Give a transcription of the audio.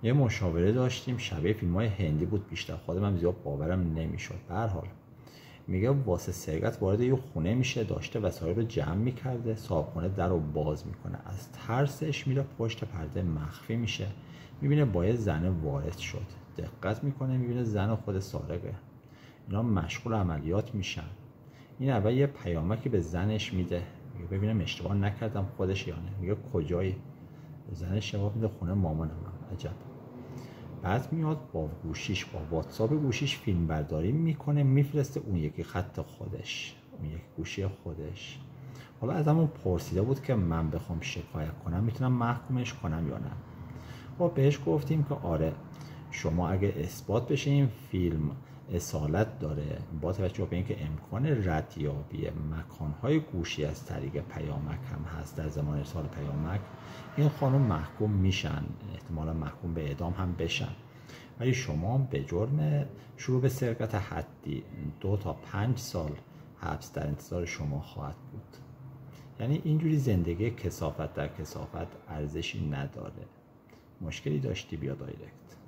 یه مشاوره داشتیم شبیه فیلم‌های هندی بود، بیشتر خودم هم زیاد باورم نمیشد. به هر حال میگه واسه سرقت وارد یه خونه میشه، داشته وسایل رو جمع میکرده، صاحبخونه در رو باز میکنه، از ترسش میره پشت پرده مخفی میشه، میبینه با یه زنه وارد شد، دقت میکنه میبینه زن خود سارقه. اینا مشغول عملیات میشن. این اول یه پیامکی به زنش میده، میگه ببینم اشتباه نکردم خودش یا نه. میگه کجایی؟ زنش جواب میده خونه مامانم. عجب. بعد میاد با گوشیش، با واتساپ گوشیش فیلم برداری میکنه، میفرسته اون یکی خط خودش، اون یکی گوشی خودش. حالا از همون پرسیده بود که من بخوام شکایت کنم میتونم محکومش کنم یا نه. ما بهش گفتیم که آره، شما اگه اثبات بشه این فیلم اصالت داره، با توجه به اینکه امکان ردیابی مکانهای گوشی از طریق پیامک هم هست در زمان ارسال پیامک، این خانم محکوم میشن، احتمالا محکوم به اعدام هم بشن. ولی شما به جرم شروع به سرقت حدی 2 تا 5 سال حبس در انتظار شما خواهد بود. یعنی اینجوری زندگی کثافت در کثافت ارزشی نداره. مشکلی داشتی بیا دایرکت.